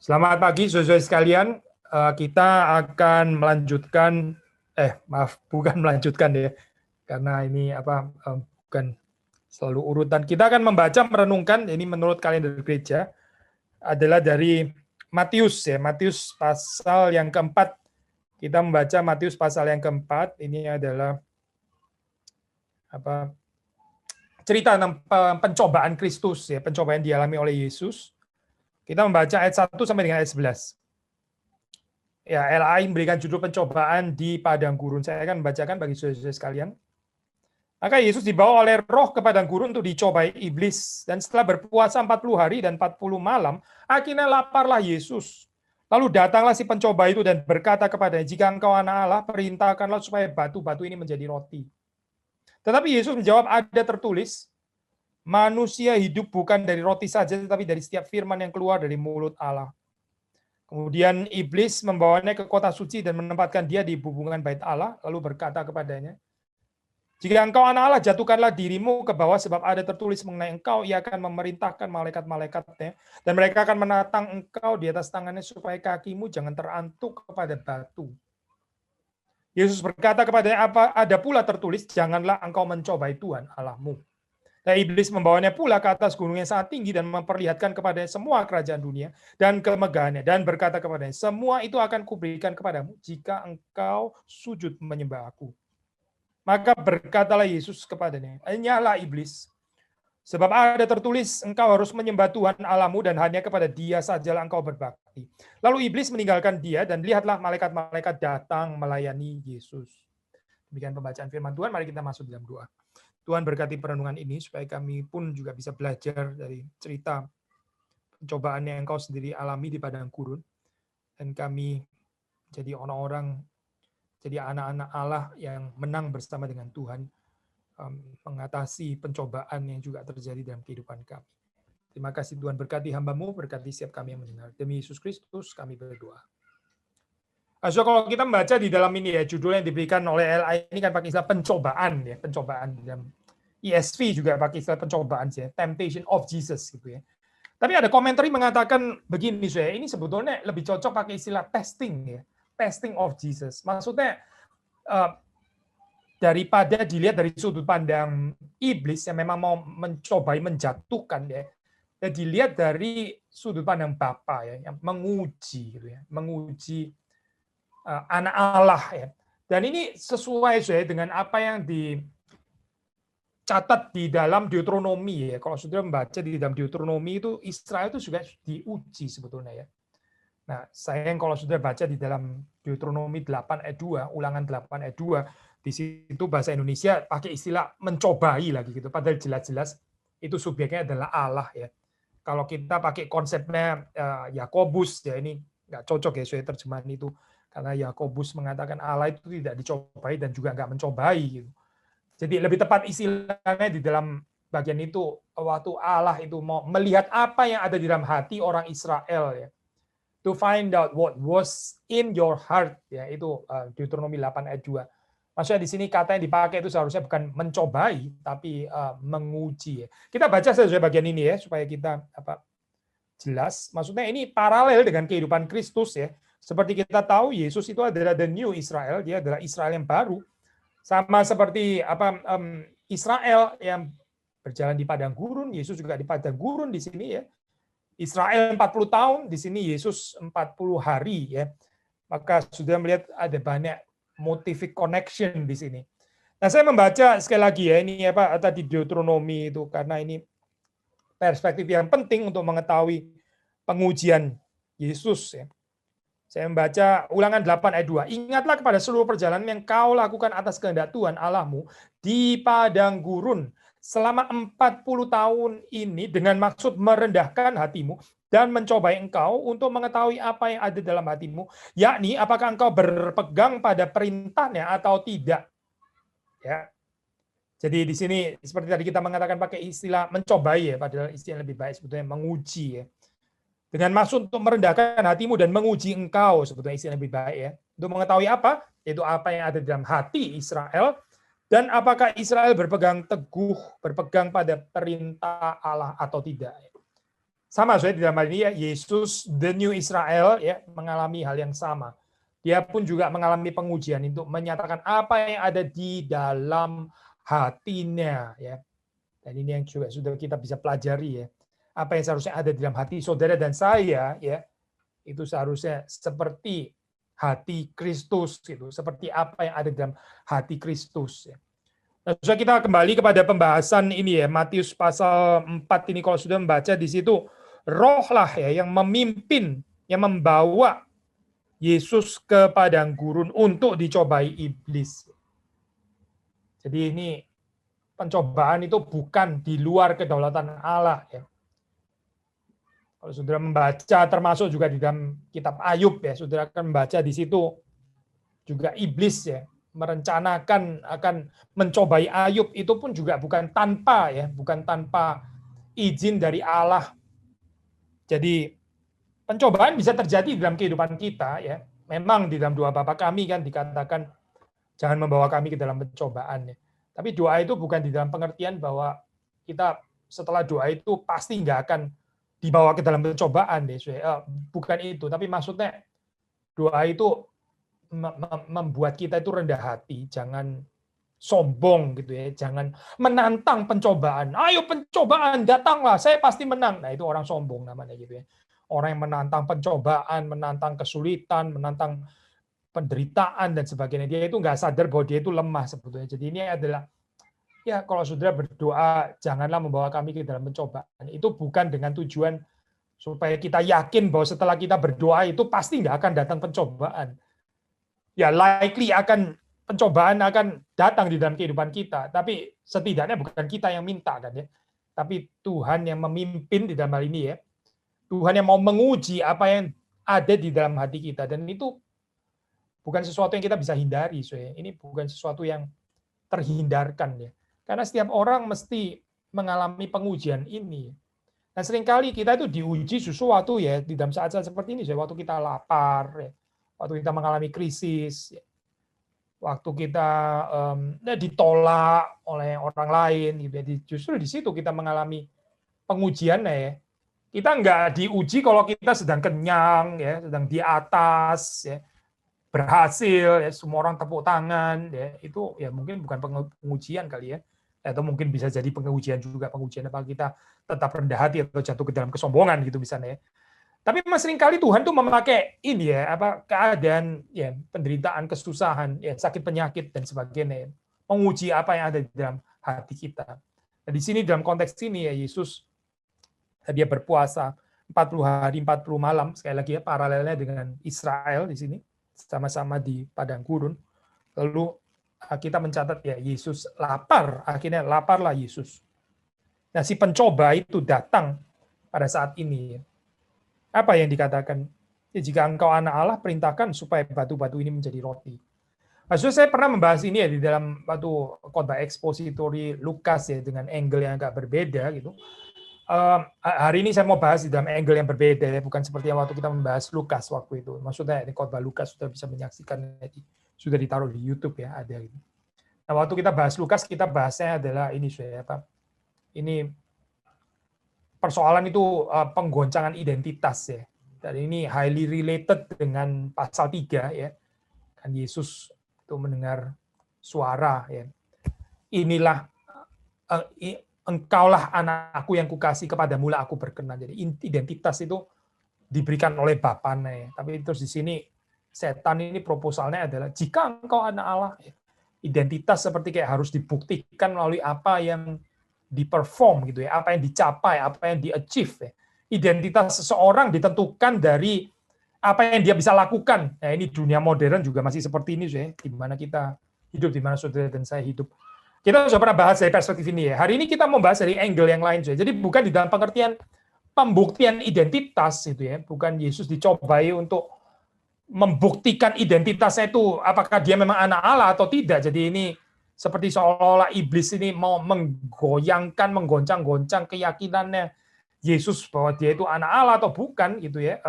Selamat pagi, saudara sekalian. Kita akan melanjutkan, bukan melanjutkan ya, karena ini bukan selalu urutan. Kita akan membaca, merenungkan. Ini menurut kalender gereja adalah dari Matius ya, Matius pasal yang keempat. Kita membaca Matius pasal yang keempat. Ini adalah cerita tentang pencobaan Kristus ya, pencobaan dialami oleh Yesus. Kita membaca ayat 1 sampai dengan ayat 11. Ya, LAI memberikan judul pencobaan di padang gurun. Saya akan membacakan bagi saudara-saudara sekalian. Maka Yesus dibawa oleh roh ke padang gurun untuk dicobai iblis. Dan setelah berpuasa 40 hari dan 40 malam, akhirnya laparlah Yesus. Lalu datanglah si pencoba itu dan berkata kepadanya, jika engkau anak Allah, perintahkanlah supaya batu-batu ini menjadi roti. Tetapi Yesus menjawab, ada tertulis, manusia hidup bukan dari roti saja, tetapi dari setiap firman yang keluar dari mulut Allah. Kemudian iblis membawanya ke kota suci dan menempatkan dia di hubungan bait Allah, lalu berkata kepadanya, jika engkau anak Allah, jatuhkanlah dirimu ke bawah, sebab ada tertulis mengenai engkau, ia akan memerintahkan malaikat-malaikatnya, dan mereka akan menatang engkau di atas tangannya, supaya kakimu jangan terantuk kepada batu. Yesus berkata kepadanya, apa ada pula tertulis, janganlah engkau mencobai Tuhan Allahmu. Nah, iblis membawanya pula ke atas gunung yang sangat tinggi dan memperlihatkan kepadanya semua kerajaan dunia dan kemegahannya, dan berkata kepadanya, semua itu akan kuberikan kepadamu jika engkau sujud menyembah aku. Maka berkatalah Yesus kepadanya, enyahlah iblis, sebab ada tertulis, engkau harus menyembah Tuhan Allahmu dan hanya kepada Dia sajalah engkau berbakti. Lalu iblis meninggalkan dia dan lihatlah malaikat-malaikat datang melayani Yesus. Demikian pembacaan firman Tuhan, mari kita masuk dalam doa. Tuhan berkati perenungan ini supaya kami pun juga bisa belajar dari cerita pencobaan yang Engkau sendiri alami di padang gurun, dan kami jadi orang-orang, jadi anak-anak Allah yang menang bersama dengan Tuhan, mengatasi pencobaan yang juga terjadi dalam kehidupan kami. Terima kasih Tuhan, berkati hamba-Mu, berkati setiap kami yang mendengar. Demi Yesus Kristus kami berdoa. So, kalau kita membaca di dalam ini ya, judul yang diberikan oleh LA ini kan pakai istilah pencobaan ya, pencobaan dalam ESV juga pakai istilah pencobaan ya, temptation of Jesus gitu ya. Tapi ada komentari mengatakan begini, saya ini sebetulnya lebih cocok pakai istilah testing ya, testing of Jesus. Maksudnya daripada dilihat dari sudut pandang iblis yang memang mau mencobai menjatuhkan ya, dan dilihat dari sudut pandang Bapa ya, yang menguji gitu ya, menguji anak Allah ya. Dan ini sesuai saya dengan apa yang dicatat di dalam Deuteronomi ya. Kalau saudara membaca di dalam Deuteronomi itu Israel itu juga diuji sebetulnya ya. Nah, sayang kalau sudah baca di dalam Deuteronomi 8 ayat 2, Ulangan 8 ayat 2, di situ bahasa Indonesia pakai istilah mencobai lagi gitu. Padahal jelas-jelas itu subjeknya adalah Allah ya. Kalau kita pakai konsepnya Yakobus ya, ini nggak cocok ya saya terjemahan itu. Karena Yakobus mengatakan Allah itu tidak dicobai dan juga nggak mencobai gitu. Jadi lebih tepat istilahnya di dalam bagian itu, waktu Allah itu mau melihat apa yang ada di dalam hati orang Israel ya, to find out what was in your heart ya, itu Deuteronomi 8 ayat 2. Maksudnya di sini kata yang dipakai itu seharusnya bukan mencobai tapi menguji ya. Kita baca saja bagian ini ya supaya kita jelas. Maksudnya ini paralel dengan kehidupan Kristus ya. Seperti kita tahu Yesus itu adalah the new Israel, dia adalah Israel yang baru. Sama seperti Israel yang berjalan di padang gurun, Yesus juga di padang gurun di sini ya. Israel 40 tahun, di sini Yesus 40 hari ya. Maka sudah melihat ada banyak motivic connection di sini. Nah, saya membaca sekali lagi ya, ini tadi Deuteronomi itu karena ini perspektif yang penting untuk mengetahui pengujian Yesus ya. Saya membaca Ulangan 8 ayat 2. Ingatlah kepada seluruh perjalanan yang kau lakukan atas kehendak Tuhan Allahmu di padang gurun selama 40 tahun ini dengan maksud merendahkan hatimu dan mencobai engkau untuk mengetahui apa yang ada dalam hatimu, yakni apakah engkau berpegang pada perintahnya atau tidak. Ya. Jadi di sini seperti tadi kita mengatakan pakai istilah mencobai ya, padahal istilah lebih baik sebetulnya menguji ya. Dengan maksud untuk merendahkan hatimu dan menguji engkau, sebetulnya istilah lebih baik ya. Untuk mengetahui apa? Yaitu apa yang ada dalam hati Israel, dan apakah Israel berpegang teguh, berpegang pada perintah Allah atau tidak. Sama saya di dalam hal ini ya, Yesus the new Israel ya mengalami hal yang sama. Dia pun juga mengalami pengujian untuk menyatakan apa yang ada di dalam hatinya ya. Dan ini yang juga sudah kita bisa pelajari ya. Apa yang seharusnya ada di dalam hati saudara dan saya ya, itu seharusnya seperti hati Kristus gitu, seperti apa yang ada di dalam hati Kristus ya. Nah, sudah kita kembali kepada pembahasan ini ya, Matius pasal 4 ini kalau sudah membaca di situ, roh lah ya yang memimpin, yang membawa Yesus ke padang gurun untuk dicobai iblis. Jadi ini pencobaan itu bukan di luar kedaulatan Allah ya. Kalau saudara membaca termasuk juga di dalam kitab Ayub ya, saudara akan membaca di situ juga iblis ya merencanakan akan mencobai Ayub, itu pun juga bukan tanpa ya, bukan tanpa izin dari Allah. Jadi pencobaan bisa terjadi dalam kehidupan kita ya. Memang di dalam doa Bapa kami kan dikatakan jangan membawa kami ke dalam pencobaan ya. Tapi doa itu bukan di dalam pengertian bahwa kita setelah doa itu pasti nggak akan dibawa ke dalam pencobaan deh. Bukan itu, tapi maksudnya doa itu membuat kita itu rendah hati, jangan sombong gitu ya, jangan menantang pencobaan. Ayo pencobaan datanglah, saya pasti menang. Nah, itu orang sombong namanya gitu ya. Orang yang menantang pencobaan, menantang kesulitan, menantang penderitaan dan sebagainya. Dia itu nggak sadar bahwa dia itu lemah sebetulnya. Jadi ini adalah ya kalau saudara berdoa janganlah membawa kami ke dalam pencobaan. Itu bukan dengan tujuan supaya kita yakin bahwa setelah kita berdoa itu pasti nggak akan datang pencobaan. Ya likely pencobaan akan datang di dalam kehidupan kita, tapi setidaknya bukan kita yang minta kan ya, tapi Tuhan yang memimpin di dalam hal ini ya. Tuhan yang mau menguji apa yang ada di dalam hati kita, dan itu bukan sesuatu yang kita bisa hindari. Ini bukan sesuatu yang terhindarkan ya. Karena setiap orang mesti mengalami pengujian ini. Nah, seringkali kita itu diuji sesuatu ya di dalam saat-saat seperti ini, waktu kita lapar ya, waktu kita mengalami krisis, waktu kita ditolak oleh orang lain, gitu ya. Justru di situ kita mengalami pengujiannya ya. Kita nggak diuji kalau kita sedang kenyang, ya, sedang di atas, ya, berhasil, ya, semua orang tepuk tangan, ya, itu ya mungkin bukan pengujian kali ya, atau mungkin bisa jadi pengujian juga, pengujian apa kita tetap rendah hati atau jatuh ke dalam kesombongan gitu misalnya ya. Tapi seringkali Tuhan tuh memakai ini ya, keadaan ya penderitaan, kesusahan, ya sakit penyakit dan sebagainya, ya, menguji apa yang ada di dalam hati kita. Nah, di sini dalam konteks ini ya Yesus dia berpuasa 40 hari 40 malam, sekali lagi ya paralelnya dengan Israel di sini sama-sama di padang gurun. Lalu kita mencatat ya Yesus lapar, akhirnya laparlah Yesus. Nah, si pencoba itu datang pada saat ini. Apa yang dikatakan? Ya, jika engkau anak Allah, perintahkan supaya batu-batu ini menjadi roti. Maksudnya saya pernah membahas ini ya di dalam batu khotbah ekspositori Lukas ya dengan angle yang agak berbeda gitu. Hari ini saya mau bahas di dalam angle yang berbeda ya, bukan seperti yang waktu kita membahas Lukas waktu itu. Maksudnya di khotbah Lukas sudah bisa menyaksikan, sudah ditaruh di YouTube ya ada gitu. Nah, waktu kita bahas Lukas, kita bahasnya adalah ini ini persoalan itu penggoncangan identitas ya. Dan ini highly related dengan pasal 3 ya. Kan Yesus itu mendengar suara ya. Inilah engkaulah anakku yang kukasih, kepadamu lah aku berkenan. Jadi identitas itu diberikan oleh Bapaknya ya. Tapi terus di sini setan ini proposalnya adalah jika engkau anak Allah, ya, identitas seperti kayak harus dibuktikan melalui apa yang diperform gitu ya, apa yang dicapai, apa yang di-achieve ya. Identitas seseorang ditentukan dari apa yang dia bisa lakukan. Nah, ini dunia modern juga masih seperti ini ya, di mana kita hidup, di mana saudara dan saya hidup. Kita sudah pernah bahas dari perspektif ini ya. Hari ini kita mau bahas dari angle yang lain ya. Jadi bukan di dalam pengertian pembuktian identitas gitu ya, bukan Yesus dicobai untuk membuktikan identitasnya itu apakah dia memang anak Allah atau tidak. Jadi ini seperti seolah-olah iblis ini mau menggoyangkan, menggoncang-goncang keyakinannya Yesus bahwa dia itu anak Allah atau bukan gitu ya.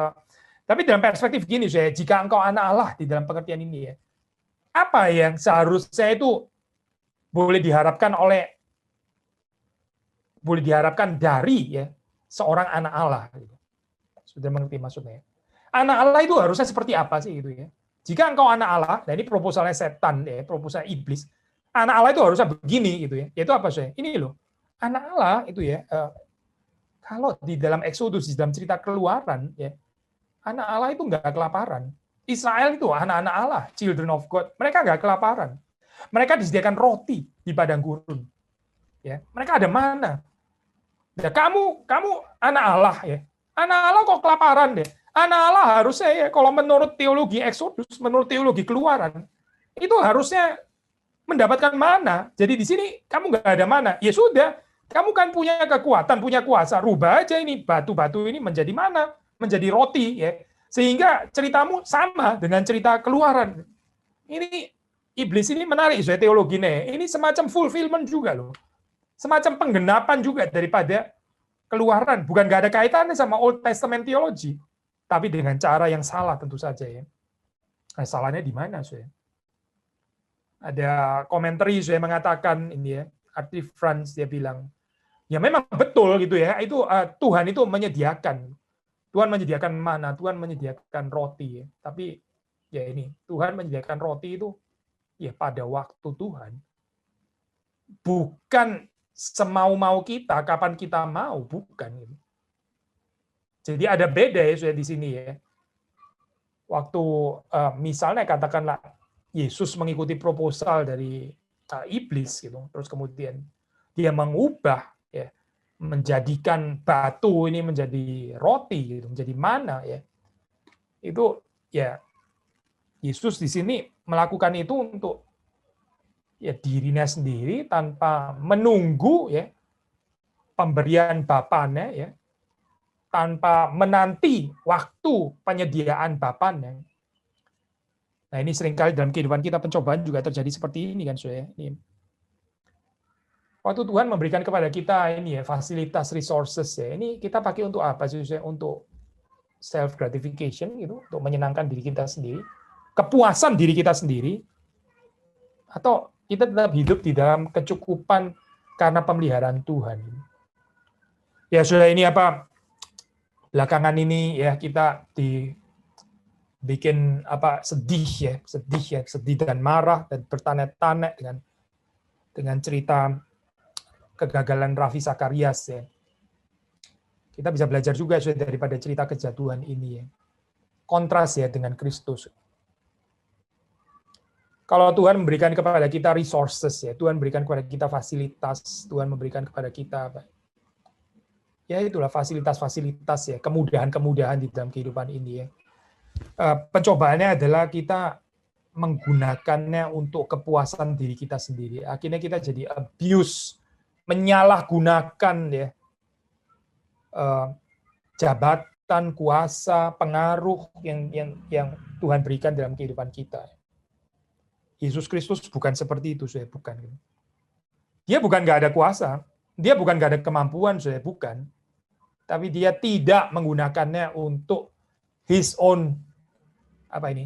Tapi dalam perspektif gini saya, jika engkau anak Allah di dalam pengertian ini ya, apa yang seharusnya itu boleh diharapkan dari ya seorang anak Allah. Sudah mengerti maksudnya? Anak Allah itu harusnya seperti apa sih gitu ya? Jika engkau anak Allah, nah ini proposalnya setan, ya, proposal iblis. Anak Allah itu harusnya begini gitu ya. Yaitu apa sih? Ini loh, anak Allah itu ya. Kalau di dalam Exodus, di dalam cerita Keluaran, ya, anak Allah itu nggak kelaparan. Israel itu anak-anak Allah, children of God. Mereka nggak kelaparan. Mereka disediakan roti di padang gurun. Ya, mereka ada mana? Ya, kamu anak Allah ya. Anak Allah kok kelaparan deh. Anak Allah harusnya ya, kalau menurut teologi Exodus, menurut teologi Keluaran, itu harusnya mendapatkan mana. Jadi di sini kamu nggak ada mana. Ya sudah, kamu kan punya kekuatan, punya kuasa. Rubah aja ini batu-batu ini menjadi mana, menjadi roti ya. Sehingga ceritamu sama dengan cerita Keluaran. Ini iblis ini menarik soal teologinya. Ini semacam fulfillment juga loh. Semacam penggenapan juga daripada Keluaran. Bukan nggak ada kaitannya sama Old Testament theology. Tapi dengan cara yang salah tentu saja ya. Nah, salahnya di mana, saya? Ada komentari saya mengatakan ini ya, Artie Franz dia bilang, ya memang betul gitu ya. Itu Tuhan itu menyediakan. Tuhan menyediakan mana? Tuhan menyediakan roti ya. Tapi ya ini, Tuhan menyediakan roti itu ya pada waktu Tuhan. Bukan semau-mau kita, kapan kita mau, bukan. Jadi ada beda ya sudah di sini ya. Waktu misalnya katakanlah Yesus mengikuti proposal dari iblis gitu, terus kemudian dia mengubah ya, menjadikan batu ini menjadi roti gitu, menjadi mana ya. Itu ya Yesus di sini melakukan itu untuk ya dirinya sendiri tanpa menunggu ya pemberian Bapaknya ya, tanpa menanti waktu penyediaan Bapaknya. Nah, ini seringkali dalam kehidupan kita pencobaan juga terjadi seperti ini kan, Saudara. Ini. Waktu Tuhan memberikan kepada kita ini ya fasilitas resources ya. Ini kita pakai untuk apa sih, Saudara? Untuk self gratification gitu, untuk menyenangkan diri kita sendiri, kepuasan diri kita sendiri, atau kita tetap hidup di dalam kecukupan karena pemeliharaan Tuhan. Ya, Saudara, ini apa? Belakangan ini ya kita bikin apa sedih dan marah dan bertanya-tanya dengan cerita kegagalan Ravi Zacharias ya. Kita bisa belajar juga daripada cerita kejatuhan ini ya. Kontras ya dengan Kristus. Kalau Tuhan memberikan kepada kita resources ya, Tuhan memberikan kepada kita fasilitas, Tuhan memberikan kepada kita apa? Ya itulah fasilitas-fasilitas ya, kemudahan-kemudahan di dalam kehidupan ini ya. Pencobaannya adalah kita menggunakannya untuk kepuasan diri kita sendiri. Akhirnya kita jadi abuse, menyalahgunakan ya jabatan, kuasa, pengaruh yang Tuhan berikan dalam kehidupan kita. Yesus Kristus bukan seperti itu, saya bukan. Dia bukan nggak ada kuasa, dia bukan nggak ada kemampuan, saya bukan. Tapi dia tidak menggunakannya untuk his own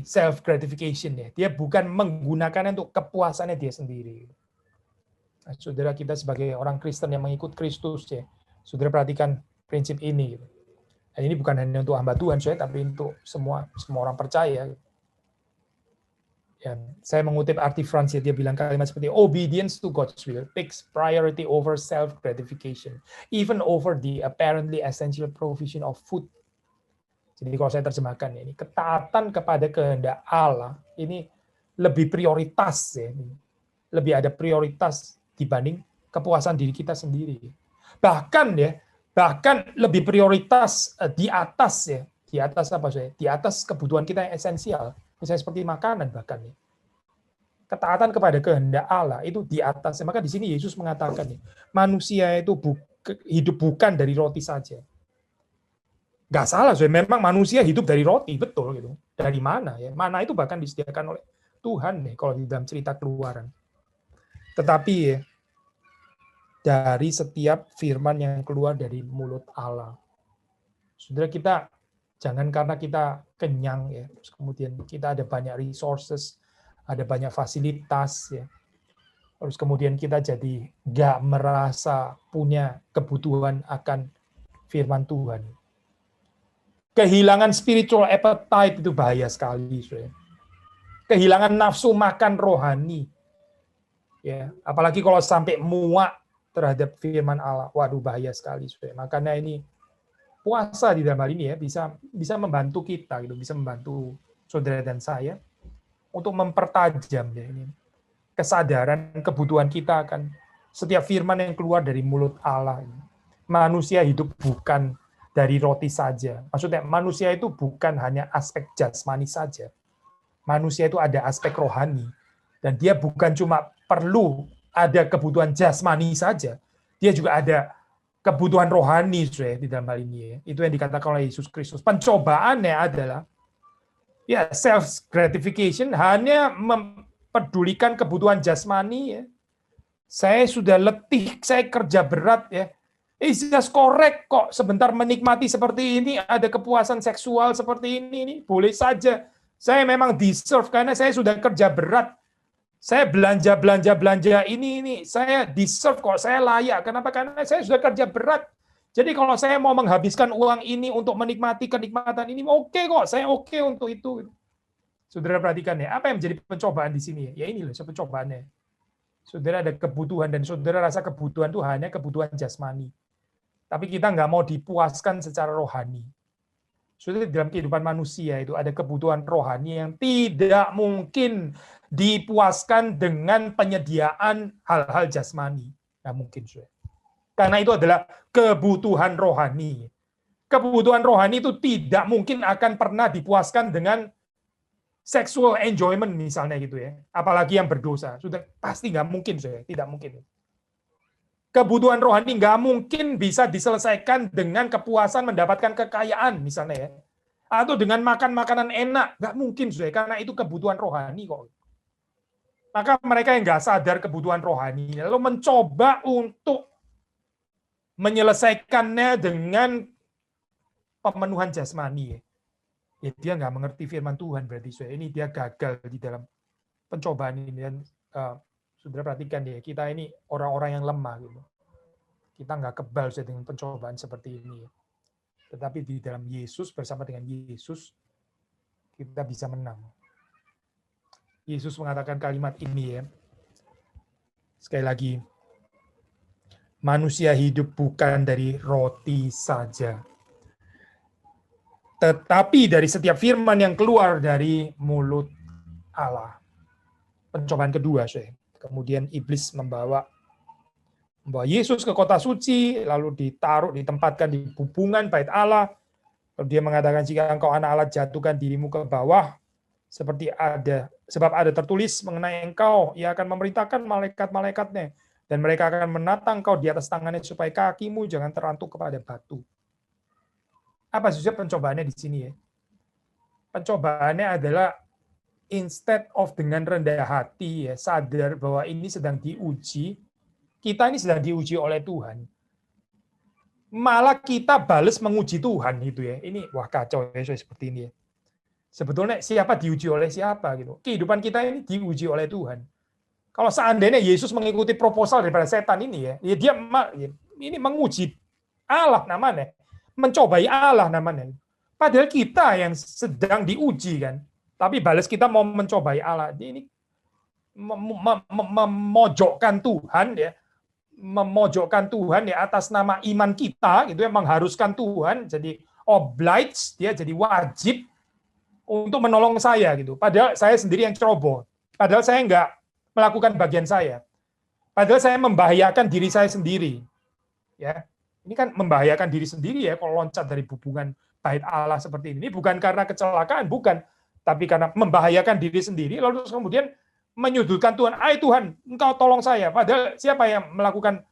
self gratification ya. Dia bukan menggunakannya untuk kepuasannya dia sendiri. Nah, saudara, kita sebagai orang Kristen yang mengikut Kristus ya, saudara perhatikan prinsip ini. Dan ini bukan hanya untuk hamba Tuhan, tapi untuk semua orang percaya. Ya, saya mengutip Artie Franz, dia bilang kalimat seperti obedience to God's will takes priority over self gratification, even over the apparently essential provision of food. Jadi kalau saya terjemahkan ini, ketaatan kepada kehendak Allah ini lebih prioritas ya, lebih ada prioritas dibanding kepuasan diri kita sendiri. Bahkan lebih prioritas di atas ya, di atas apa saya? Di atas kebutuhan kita yang esensial, misalnya seperti makanan bahkan ya. Ketaatan kepada kehendak Allah itu di atas. Maka di sini Yesus mengatakan ya, manusia itu hidup bukan dari roti saja. Nggak salah, memang manusia hidup dari roti, betul gitu. Dari mana ya? Mana itu bahkan disediakan oleh Tuhan nih kalau di dalam cerita Keluaran. Tetapi ya, dari setiap firman yang keluar dari mulut Allah. Saudara, kita jangan karena kita kenyang ya, terus kemudian kita ada banyak resources, ada banyak fasilitas ya. Terus kemudian kita jadi nggak merasa punya kebutuhan akan firman Tuhan. Kehilangan spiritual appetite itu bahaya sekali, saudara. Kehilangan nafsu makan rohani. Ya, apalagi kalau sampai muak terhadap firman Allah. Waduh, bahaya sekali, saudara. Makanya ini puasa di dalam hal ini ya bisa membantu kita gitu, bisa membantu saudara dan saya untuk mempertajam ya ini kesadaran kebutuhan kita akan setiap firman yang keluar dari mulut Allah. Manusia hidup bukan dari roti saja. Maksudnya manusia itu bukan hanya aspek jasmani saja. Manusia itu ada aspek rohani. Dan dia bukan cuma perlu ada kebutuhan jasmani saja. Dia juga ada kebutuhan rohani di dalam hal ini. Ya. Itu yang dikatakan oleh Yesus Kristus. Pencobaannya adalah ya self gratification, hanya mempedulikan kebutuhan jasmani. Ya. Saya sudah letih, saya kerja berat ya. It's just correct kok sebentar menikmati seperti ini, ada kepuasan seksual seperti ini boleh saja. Saya memang deserve karena saya sudah kerja berat. Saya belanja ini, saya deserve kok, saya layak. Kenapa? Karena saya sudah kerja berat. Jadi kalau saya mau menghabiskan uang ini untuk menikmati kenikmatan ini, oke kok, saya oke untuk itu. Saudara perhatikan ya, apa yang menjadi pencobaan di sini? Ya ini loh, pencobaannya. Saudara ada kebutuhan dan saudara rasa kebutuhan itu hanya kebutuhan jasmani. Tapi kita nggak mau dipuaskan secara rohani. Saudara, dalam kehidupan manusia itu ada kebutuhan rohani yang tidak mungkin dipuaskan dengan penyediaan hal-hal jasmani. Nggak mungkin, saudara. Karena itu adalah kebutuhan rohani. Kebutuhan rohani itu tidak mungkin akan pernah dipuaskan dengan sexual enjoyment misalnya gitu ya. Apalagi yang berdosa. Sudah pasti nggak mungkin, saudara. Tidak mungkin. Kebutuhan rohani nggak mungkin bisa diselesaikan dengan kepuasan mendapatkan kekayaan misalnya ya, atau dengan makan makanan enak, nggak mungkin saudara, karena itu kebutuhan rohani kok. Maka mereka yang nggak sadar kebutuhan rohani lalu mencoba untuk menyelesaikannya dengan pemenuhan jasmani ya, dia nggak mengerti firman Tuhan berarti saudara. Ini dia gagal di dalam pencobaan ini. Dan saudara perhatikan ya, kita ini orang-orang yang lemah gitu. Kita nggak kebal dengan pencobaan seperti ini. Tetapi di dalam Yesus, bersama dengan Yesus, kita bisa menang. Yesus mengatakan kalimat ini ya. Sekali lagi, manusia hidup bukan dari roti saja, tetapi dari setiap firman yang keluar dari mulut Allah. Pencobaan kedua, saya. Kemudian iblis membawa Yesus ke kota suci, lalu ditempatkan di hubungan bait Allah. Lalu dia mengatakan, jika engkau anak Allah, jatuhkan dirimu ke bawah, sebab ada tertulis mengenai engkau, ia akan memerintahkan malaikat-malaikatnya, dan mereka akan menatang engkau di atas tangannya, supaya kakimu jangan terantuk kepada batu. Apa sebenarnya pencobaannya di sini ya? Pencobaannya adalah instead of dengan rendah hati ya, sadar bahwa ini sedang diuji, kita ini sedang diuji oleh Tuhan. Malah kita bales menguji Tuhan gitu ya. Ini wah kacau ya seperti ini ya. Sebetulnya siapa diuji oleh siapa gitu. Kehidupan kita ini diuji oleh Tuhan. Kalau seandainya Yesus mengikuti proposal daripada setan ini ya dia ini menguji Allah namanya. Mencobai Allah namanya. Padahal kita yang sedang diuji kan. Tapi balas kita mau mencobai Allah. Ini memojokkan Tuhan ya. Memojokkan Tuhan ya atas nama iman kita gitu ya, mengharuskan Tuhan jadi obliged, dia jadi wajib untuk menolong saya gitu. Padahal saya sendiri yang ceroboh. Padahal saya nggak melakukan bagian saya. Padahal saya membahayakan diri saya sendiri. Ya. Ini kan membahayakan diri sendiri ya kalau loncat dari hubungan bait Allah seperti ini. Bukan karena kecelakaan, bukan, tapi karena membahayakan diri sendiri lalu kemudian menyudutkan Tuhan. Tuhan, engkau tolong saya. Padahal siapa yang melakukan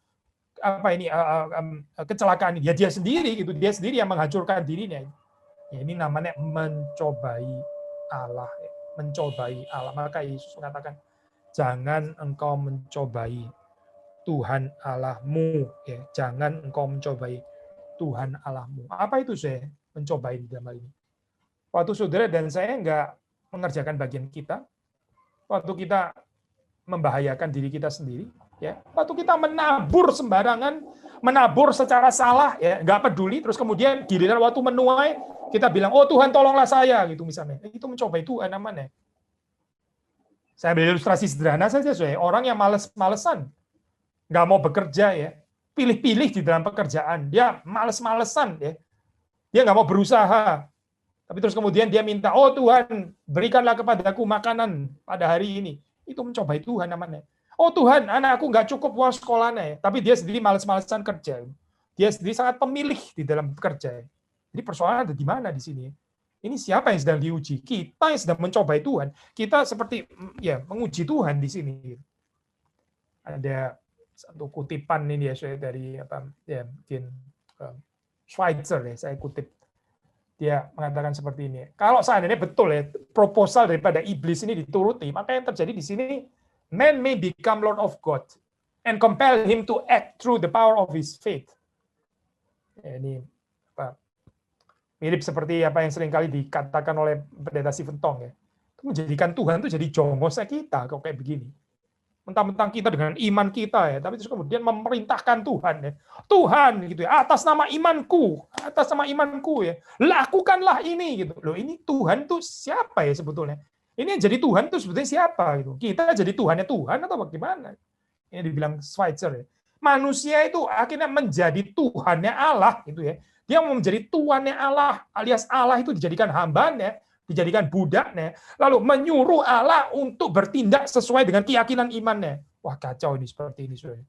kecelakaan ini? Ya dia sendiri gitu. Dia sendiri yang menghancurkan dirinya. Ya, ini namanya mencobai Allah. Mencobai Allah. Maka Yesus mengatakan, jangan engkau mencobai Tuhan Allahmu. Ya, jangan engkau mencobai Tuhan Allahmu. Apa itu saya mencobai di dalam hal ini? Waktu saudara dan saya nggak mengerjakan bagian kita, waktu kita membahayakan diri kita sendiri, Ya, waktu kita menabur sembarangan, menabur secara salah, ya nggak peduli, terus kemudian giliran waktu menuai, kita bilang, oh Tuhan tolonglah saya, gitu misalnya. Itu mencobai Tuhan namanya. Saya ambil ilustrasi sederhana saja, orang yang males-malesan, nggak mau bekerja, ya, pilih-pilih di dalam pekerjaan, dia males-malesan, ya, dia nggak mau berusaha, tapi terus kemudian dia minta, oh Tuhan, berikanlah kepadaku makanan pada hari ini. Itu mencobai Tuhan namanya. Oh Tuhan, anakku nggak cukup uang sekolahnya, tapi dia sendiri males-malesan kerja. Dia sendiri sangat pemilih di dalam bekerja. Jadi persoalan ada di mana di sini? Ini siapa yang sedang diuji? Kita yang sedang mencobai Tuhan. Kita seperti ya menguji Tuhan di sini. Ada satu kutipan ini ya, saya dari apa ya mungkin Schweitzer ya, saya kutip. Dia mengatakan seperti ini. Kalau seandainya betul ya proposal daripada iblis ini dituruti, maka yang terjadi di sini, man may become Lord of God and compel him to act through the power of his faith. Ya, ini apa, mirip seperti apa yang seringkali dikatakan oleh pendeta Stephen Tong ya. Itu menjadikan Tuhan itu jadi jongosnya kita kok kayak begini. Mentang-mentang kita dengan iman kita ya, tapi terus kemudian memerintahkan Tuhan ya. Tuhan gitu ya, atas nama imanku ya, lakukanlah ini gitu. Loh, ini Tuhan tuh siapa ya sebetulnya? Ini yang jadi Tuhan tuh sebetulnya siapa gitu? Kita jadi Tuhannya Tuhan atau bagaimana? Ini dibilang Schweitzer ya. Manusia itu akhirnya menjadi Tuhannya Allah gitu ya. Dia mau menjadi tuannya Allah, alias Allah itu dijadikan hambanya, dijadikan budaknya, lalu menyuruh Allah untuk bertindak sesuai dengan keyakinan imannya. Wah, kacau ini seperti ini, saudara.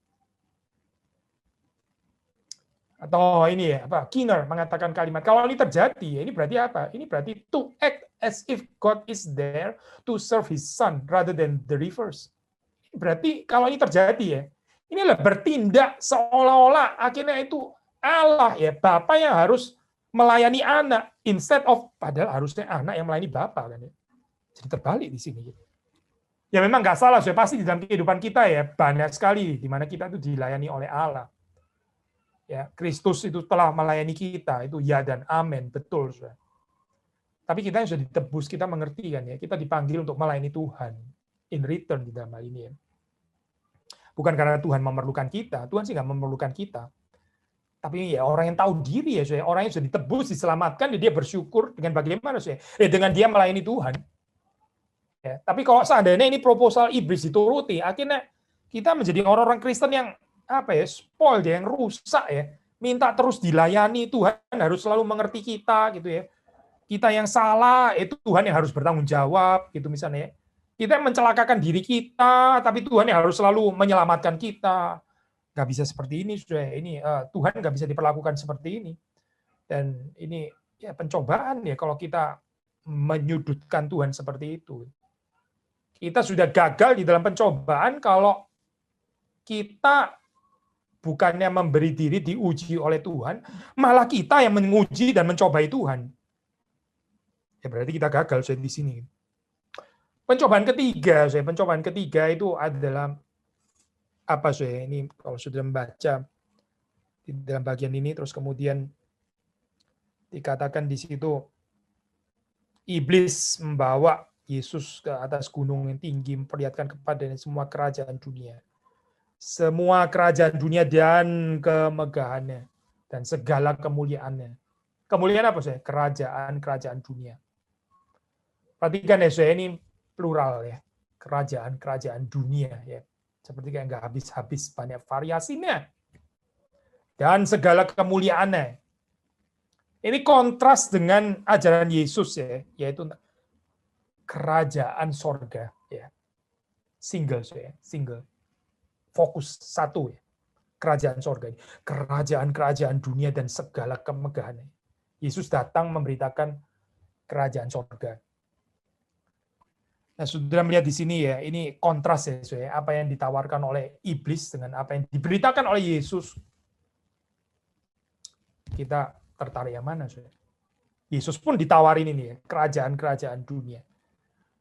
Atau ini ya, apa? Skinner mengatakan kalimat, kalau ini terjadi, ini berarti apa? Ini berarti to act as if God is there to serve His Son rather than the reverse. Berarti kalau ini terjadi ya, inilah bertindak seolah-olah akhirnya itu Allah ya, Bapa yang harus melayani anak instead of padahal harusnya anak yang melayani Bapa kan ya. Jadi terbalik di sini. Ya memang nggak salah, sudah pasti di dalam kehidupan kita ya banyak sekali di mana kita itu dilayani oleh Allah. Ya, Kristus itu telah melayani kita, itu ya dan amin, betul sudah. Tapi kita yang sudah ditebus, kita mengerti kan ya, kita dipanggil untuk melayani Tuhan in return di dalam hal ini ya. Bukan karena Tuhan memerlukan kita, Tuhan sih nggak memerlukan kita. Tapi ya orang yang tahu diri ya, orang yang sudah ditebus, diselamatkan, dia bersyukur dengan bagaimana sih? Dengan dia melayani Tuhan. Ya, tapi kalau seandainya ini proposal iblis dituruti, akhirnya kita menjadi orang-orang Kristen yang apa ya, spoil dia, yang rusak ya. Minta terus dilayani, Tuhan harus selalu mengerti kita gitu ya. Kita yang salah, itu Tuhan yang harus bertanggung jawab gitu misalnya ya. Kita mencelakakan diri kita, tapi Tuhan yang harus selalu menyelamatkan kita. Nggak bisa seperti ini, sudah ini Tuhan nggak bisa diperlakukan seperti ini. Dan ini ya pencobaan ya kalau kita menyudutkan Tuhan seperti itu. Kita sudah gagal di dalam pencobaan kalau kita bukannya memberi diri diuji oleh Tuhan, malah kita yang menguji dan mencobai Tuhan. Ya berarti kita gagal saya di sini. Pencobaan ketiga itu adalah apa saya ini kalau sudah membaca di dalam bagian ini terus kemudian dikatakan di situ iblis membawa Yesus ke atas gunung yang tinggi memperlihatkan kepadanya semua kerajaan dunia. Semua kerajaan dunia dan kemegahannya dan segala kemuliaannya. Kemuliaan apa saya? Kerajaan dunia. Perhatikan ya saya ini plural ya. Kerajaan dunia ya. Seperti kayak nggak habis-habis, banyak variasinya. Dan segala kemuliaannya. Ini kontras dengan ajaran Yesus ya, yaitu kerajaan sorga. Ya. Single. Fokus satu ya. Kerajaan sorga. Kerajaan dunia dan segala kemegahannya. Yesus datang memberitakan kerajaan sorga. Nah, sudah melihat di sini ya, ini kontras ya, apa yang ditawarkan oleh iblis dengan apa yang diberitakan oleh Yesus. Kita tertarik yang mana, saudara? Yesus pun ditawarin ini ya, kerajaan dunia.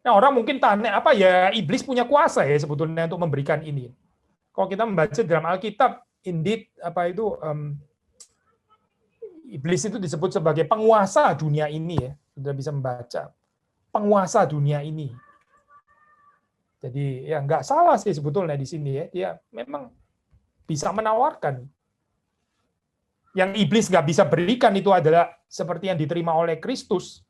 Nah, orang mungkin tanya, apa ya iblis punya kuasa ya sebetulnya untuk memberikan ini. Kalau kita membaca dalam Alkitab, indeed apa itu iblis itu disebut sebagai penguasa dunia ini ya. Sudah bisa membaca. Penguasa dunia ini. Jadi ya nggak salah sih sebetulnya di sini ya. Dia memang bisa menawarkan. Yang iblis nggak bisa berikan itu adalah seperti yang diterima oleh Kristus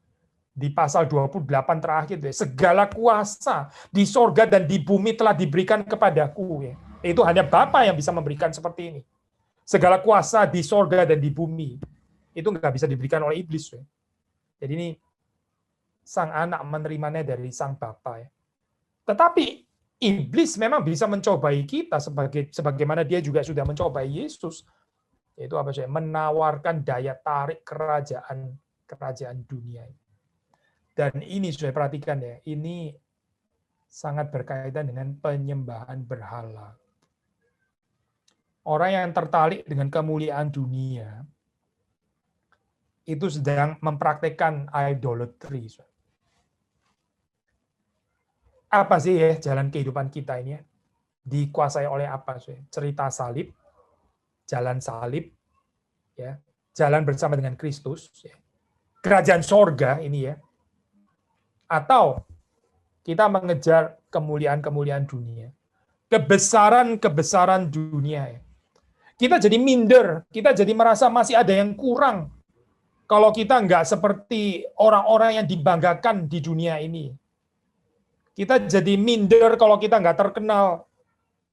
di pasal 28 terakhir. Segala kuasa di sorga dan di bumi telah diberikan kepadaku. Itu hanya Bapa yang bisa memberikan seperti ini. Segala kuasa di sorga dan di bumi itu nggak bisa diberikan oleh iblis. Jadi ini sang anak menerimanya dari sang Bapa. Tetapi iblis memang bisa mencobai kita sebagaimana dia juga sudah mencobai Yesus. Yaitu apa sih? Menawarkan daya tarik kerajaan dunia. Dan ini sudah perhatikan ya, ini sangat berkaitan dengan penyembahan berhala. Orang yang tertarik dengan kemuliaan dunia itu sedang mempraktekkan idolatry. Apa sih ya jalan kehidupan kita ini ya? Dikuasai oleh apa sih? Cerita salib, jalan salib, ya, jalan bersama dengan Kristus, ya. Kerajaan sorga ini ya, atau kita mengejar kemuliaan-kemuliaan dunia, kebesaran-kebesaran dunia. Ya. Kita jadi minder, kita jadi merasa masih ada yang kurang kalau kita nggak seperti orang-orang yang dibanggakan di dunia ini. Kita jadi minder kalau kita nggak terkenal,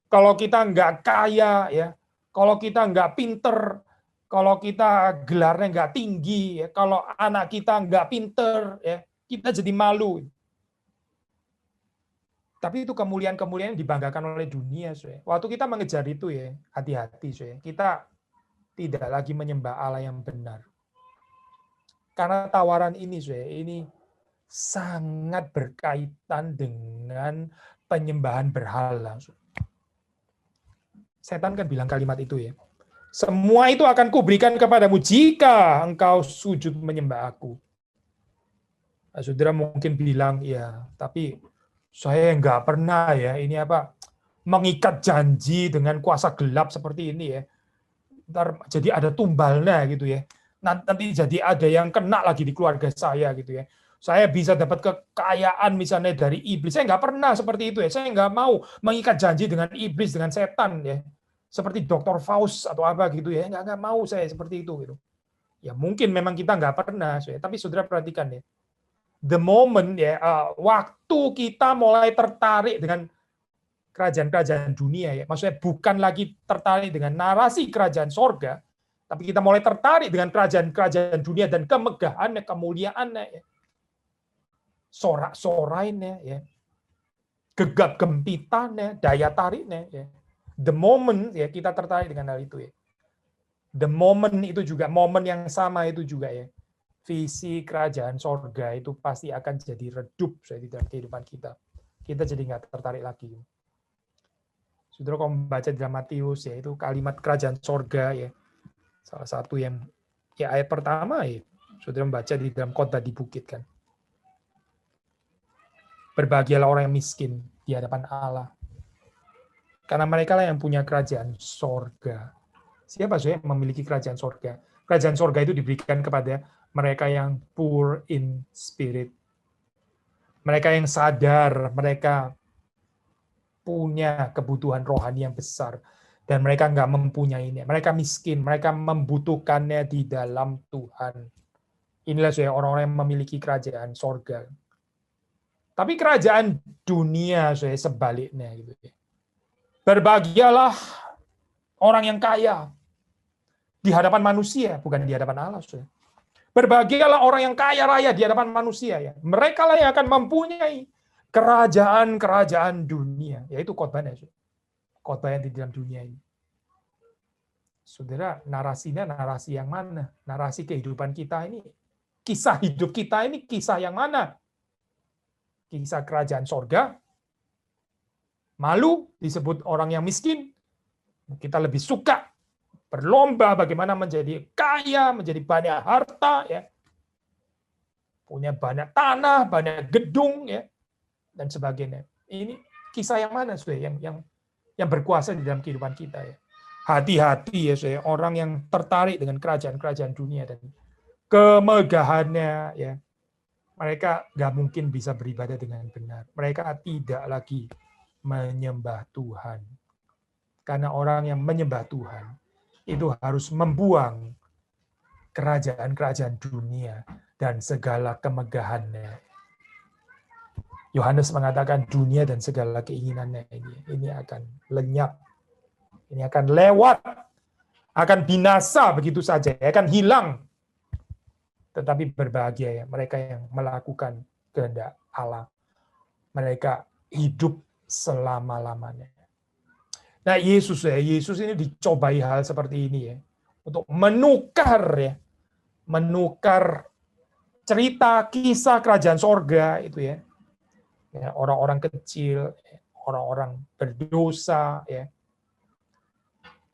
kalau kita nggak kaya, ya, kalau kita nggak pinter, kalau kita gelarnya nggak tinggi, ya, kalau anak kita nggak pinter, ya, kita jadi malu. Tapi itu kemuliaan-kemuliaan yang dibanggakan oleh dunia. Waktu kita mengejar itu ya, hati-hati. Kita tidak lagi menyembah Allah yang benar. Karena tawaran ini sangat berkaitan dengan penyembahan berhala. Setan kan bilang kalimat itu ya. Semua itu akan kuberikan kepadamu jika engkau sujud menyembah aku. Nah, saudara mungkin bilang, ya, tapi saya nggak pernah ya, ini apa, mengikat janji dengan kuasa gelap seperti ini ya. Ntar jadi ada tumbalnya gitu ya. Nanti jadi ada yang kena lagi di keluarga saya gitu ya. Saya bisa dapat kekayaan misalnya dari iblis. Saya nggak pernah seperti itu ya. Saya nggak mau mengikat janji dengan iblis, dengan setan ya. Seperti Dr. Faust atau apa gitu ya. Nggak mau saya seperti itu gitu. Ya mungkin memang kita nggak pernah. Tapi saudara perhatikan ya. The moment ya, waktu kita mulai tertarik dengan kerajaan-kerajaan dunia ya, maksudnya bukan lagi tertarik dengan narasi kerajaan sorga, tapi kita mulai tertarik dengan kerajaan-kerajaan dunia dan kemegahannya, kemuliaannya, ya. Sorak-sorainya, ya. Gegap gempitannya, daya tariknya. Ya. The moment ya kita tertarik dengan hal itu ya. The moment itu juga, momen yang sama itu juga ya. Visi kerajaan sorga itu pasti akan jadi redup di dalam kehidupan kita. Kita jadi nggak tertarik lagi. Saudara kalau membaca dalam Matius ya itu kalimat kerajaan sorga ya. Salah satu yang ya ayat pertama ya. Saudara membaca di dalam khotbah di bukit kan. Berbahagialah orang yang miskin di hadapan Allah. Karena mereka lah yang punya kerajaan sorga. Siapa sih yang memiliki kerajaan sorga? Kerajaan sorga itu diberikan kepada mereka yang poor in spirit. Mereka yang sadar, mereka punya kebutuhan rohani yang besar. Dan mereka nggak mempunyainya. Mereka miskin, mereka membutuhkannya di dalam Tuhan. Inilah saya orang-orang yang memiliki kerajaan sorga. Tapi kerajaan dunia saya sebaliknya. Gitu. Berbahagialah orang yang kaya di hadapan manusia, bukan di hadapan Allah. Saya. Berbahagialah orang yang kaya raya di hadapan manusia. Ya. Mereka lah yang akan mempunyai kerajaan-kerajaan dunia. Yaitu khotbahnya. Khotbah yang di dalam dunia ini. Saudara, narasinya narasi yang mana? Narasi kehidupan kita ini. Kisah hidup kita ini kisah yang mana? Kisah kerajaan sorga. Malu disebut orang yang miskin. Kita lebih suka berlomba bagaimana menjadi kaya, menjadi banyak harta, ya, punya banyak tanah, banyak gedung, ya, dan sebagainya. Ini kisah yang mana, sudah yang berkuasa di dalam kehidupan kita, ya. Hati-hati ya, sudah orang yang tertarik dengan kerajaan-kerajaan dunia dan kemegahannya, ya, mereka nggak mungkin bisa beribadah dengan benar. Mereka tidak lagi menyembah Tuhan. Karena orang yang menyembah Tuhan itu harus membuang kerajaan-kerajaan dunia dan segala kemegahannya. Yohanes mengatakan dunia dan segala keinginannya ini akan lenyap, ini akan lewat, akan binasa begitu saja, akan hilang. Tetapi berbahagia ya mereka yang melakukan kehendak Allah. Mereka hidup selama-lamanya. Nah, Yesus ini dicobai hal seperti ini ya, untuk menukar cerita kisah kerajaan sorga itu ya, orang-orang kecil, orang-orang berdosa ya,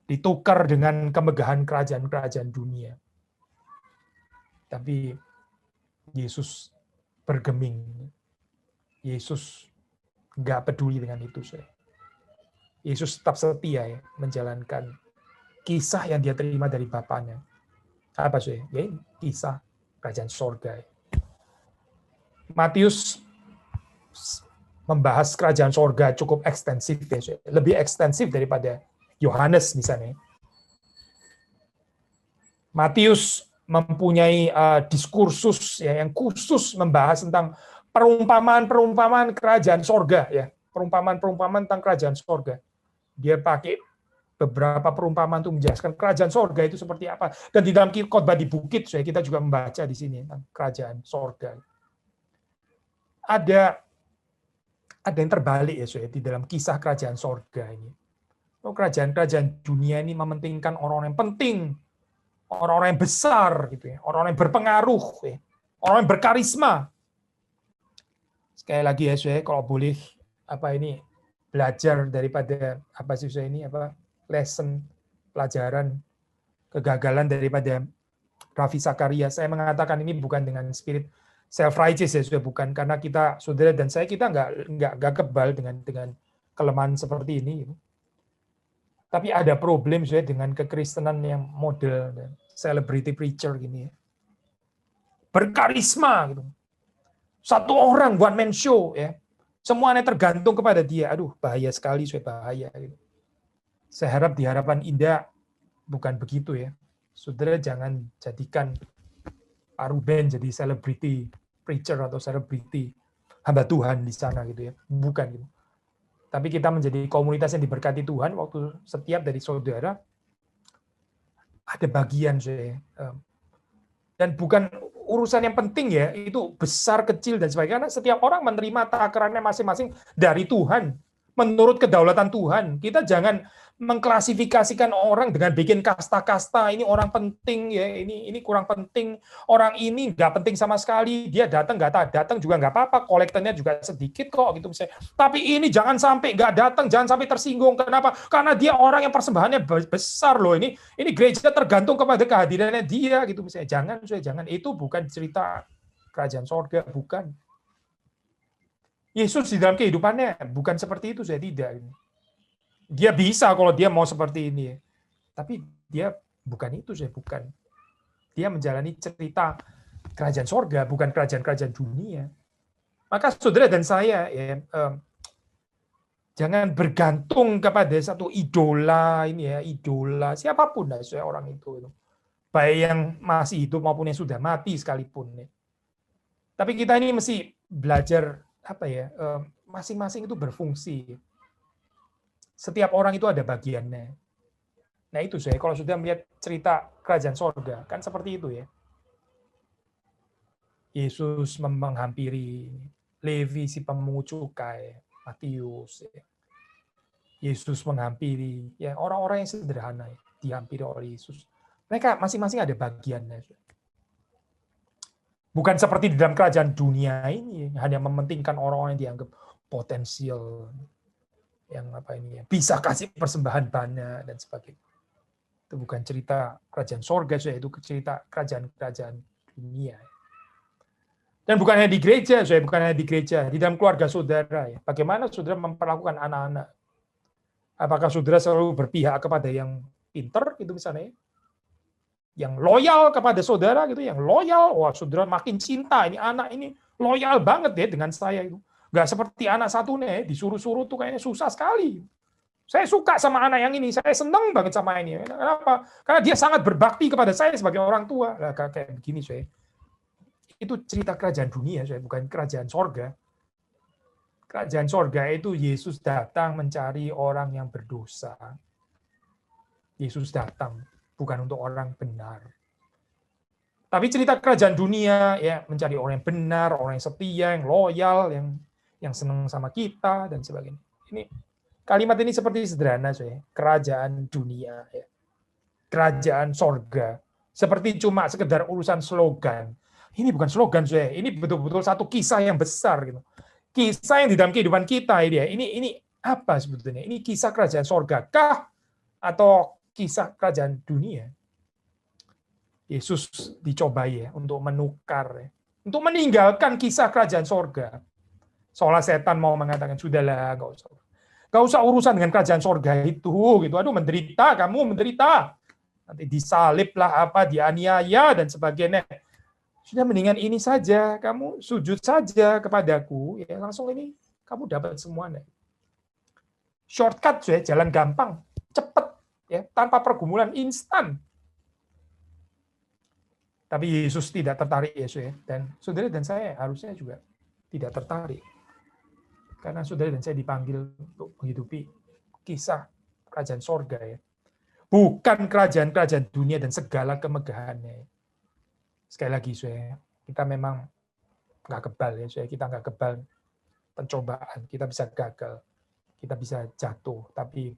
ditukar dengan kemegahan kerajaan-kerajaan dunia. Tapi Yesus bergeming, Yesus nggak peduli dengan itu saya. Yesus tetap setia ya, menjalankan kisah yang dia terima dari Bapaknya. Apa sih? Ya, kisah kerajaan sorga. Matius membahas kerajaan sorga cukup ekstensif ya, lebih ekstensif daripada Yohanes misalnya. Matius mempunyai diskursus ya, yang khusus membahas tentang perumpamaan kerajaan sorga ya, perumpamaan tentang kerajaan sorga. Dia pakai beberapa perumpamaan untuk menjelaskan kerajaan sorga itu seperti apa. Dan di dalam khotbah di bukit, kita juga membaca di sini tentang kerajaan sorga. Ada yang terbalik ya, di dalam kisah kerajaan sorga ini. Kerajaan dunia ini mementingkan orang-orang yang penting, orang-orang yang besar, gitu ya, orang-orang yang berpengaruh, ya, orang yang berkarisma. Sekali lagi ya, kalau boleh belajar daripada lesson pelajaran kegagalan daripada Ravi Zakaria. Saya mengatakan ini bukan dengan spirit self-righteous ya, bukan, karena saudara dan saya nggak kebal dengan kelemahan seperti ini. Tapi ada problem dengan kekristenan yang model celebrity preacher gini ya. Berkarisma gitu. Satu orang one man show ya. Semuanya tergantung kepada dia. Aduh, bahaya sekali, bahaya gitu. Saya harap di Harapan Indah bukan begitu ya. Saudara jangan jadikan Pak Ruben jadi celebrity preacher atau celebrity hamba Tuhan di sana gitu ya. Bukan gitu. Tapi kita menjadi komunitas yang diberkati Tuhan waktu setiap dari saudara ada bagian dan bukan urusan yang penting ya, itu besar, kecil, dan sebagainya. Karena setiap orang menerima takarannya masing-masing dari Tuhan, menurut kedaulatan Tuhan. Kita jangan mengklasifikasikan orang dengan bikin kasta-kasta, ini orang penting ya, ini kurang penting, orang ini nggak penting sama sekali, dia datang juga nggak apa-apa, kolektornya juga sedikit kok gitu misalnya. Tapi ini jangan sampai nggak datang, jangan sampai tersinggung. Kenapa? Karena dia orang yang persembahannya besar loh. Ini gereja tergantung kepada kehadirannya dia gitu misalnya. Jangan, itu bukan cerita kerajaan sorga, bukan. Yesus di dalam kehidupannya bukan seperti itu, saya tidak. Dia bisa kalau dia mau seperti ini. Tapi dia bukan itu, bukan. Dia menjalani cerita kerajaan sorga, bukan kerajaan-kerajaan dunia. Maka saudara dan saya jangan bergantung kepada satu idola idola siapapun orang itu. Baik yang masih hidup maupun yang sudah mati sekalipun. Tapi kita ini mesti belajar masing-masing itu berfungsi. Setiap orang itu ada bagiannya. Nah itu kalau sudah melihat cerita kerajaan sorga, kan seperti itu ya. Yesus menghampiri Levi si pemungut cukai, Matius. Yesus menghampiri orang-orang yang sederhana, dihampiri oleh Yesus. Mereka masing-masing ada bagiannya. Bukan seperti di dalam kerajaan dunia ini, hanya mementingkan orang-orang yang dianggap potensial, yang bisa kasih persembahan banyak dan sebagainya. Itu bukan cerita kerajaan sorga, itu cerita kerajaan-kerajaan dunia. Dan bukan hanya di gereja, di dalam keluarga saudara. Bagaimana saudara memperlakukan anak-anak? Apakah saudara selalu berpihak kepada yang pinter, gitu misalnya? Yang loyal kepada saudara, gitu, yang loyal, wah saudara makin cinta, ini anak ini loyal banget ya dengan saya itu. Nggak seperti anak satu nih, disuruh-suruh tuh kayaknya susah sekali. Saya suka sama anak yang ini, saya senang banget sama ini. Kenapa? Karena dia sangat berbakti kepada saya sebagai orang tua. Nah, kayak begini, saya. Itu cerita kerajaan dunia, saya, bukan kerajaan sorga. Kerajaan sorga itu Yesus datang mencari orang yang berdosa. Yesus datang, bukan untuk orang benar. Tapi cerita kerajaan dunia, ya mencari orang yang benar, orang yang setia, yang loyal, yang senang sama kita, dan sebagainya. Ini kalimat ini seperti sederhana, saya. Kerajaan dunia, ya. Kerajaan sorga, seperti cuma sekedar urusan slogan. Ini bukan slogan, saya. Ini betul-betul satu kisah yang besar, gitu. Kisah yang di dalam kehidupan kita, ini apa sebetulnya? Ini kisah kerajaan sorga kah atau kisah kerajaan dunia? Yesus dicobai ya untuk menukar, ya, untuk meninggalkan kisah kerajaan sorga. Seolah setan mau mengatakan, sudahlah, nggak usah urusan dengan kerajaan sorga itu, gitu. Aduh, menderita, kamu menderita. Nanti disalib lah, apa, dianiaya, dan sebagainya. Sudah mendingan ini saja, kamu sujud saja kepadaku, ya langsung ini kamu dapat semuanya. Shortcut, ya, jalan gampang, cepat, ya, tanpa pergumulan, instan. Tapi Yesus tidak tertarik, Yesus, ya. Dan saudara dan saya harusnya juga tidak tertarik. Karena saudara dan saya dipanggil untuk menghidupi kisah kerajaan sorga, ya. Bukan kerajaan-kerajaan dunia dan segala kemegahannya. Sekali lagi, saya, kita memang nggak kebal, ya, saya, kita nggak kebal pencobaan, kita bisa gagal, kita bisa jatuh, tapi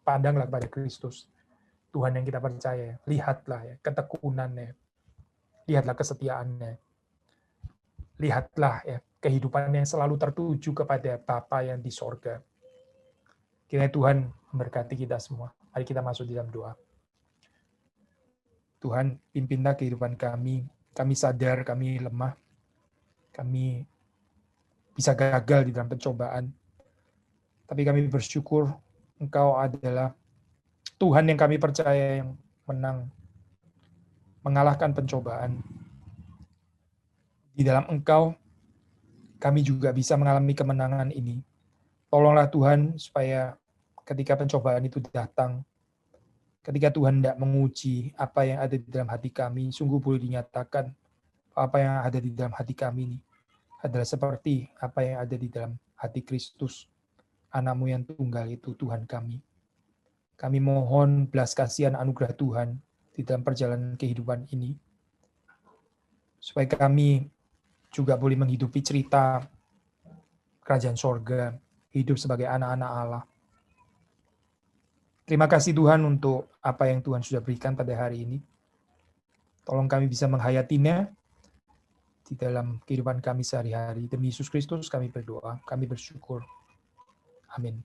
pandanglah kepada Kristus, Tuhan yang kita percaya. Lihatlah, ya, ketekunannya, lihatlah kesetiaannya, lihatlah, ya, kehidupan yang selalu tertuju kepada Bapa yang di sorga. Kiranya Tuhan memberkati kita semua. Mari kita masuk di dalam doa. Tuhan, pimpinlah kehidupan kami. Kami sadar kami lemah. Kami bisa gagal di dalam pencobaan. Tapi kami bersyukur Engkau adalah Tuhan yang kami percaya yang menang, mengalahkan pencobaan. Di dalam Engkau, kami juga bisa mengalami kemenangan ini. Tolonglah Tuhan supaya ketika pencobaan itu datang, ketika Tuhan tidak menguji apa yang ada di dalam hati kami, sungguh boleh dinyatakan apa yang ada di dalam hati kami ini adalah seperti apa yang ada di dalam hati Kristus, Anak-Mu yang tunggal itu, Tuhan kami. Kami mohon belas kasihan anugerah Tuhan di dalam perjalanan kehidupan ini, supaya kami juga boleh menghidupi cerita kerajaan sorga, hidup sebagai anak-anak Allah. Terima kasih Tuhan untuk apa yang Tuhan sudah berikan pada hari ini. Tolong kami bisa menghayatinya di dalam kehidupan kami sehari-hari. Demi Yesus Kristus kami berdoa, kami bersyukur. Amin.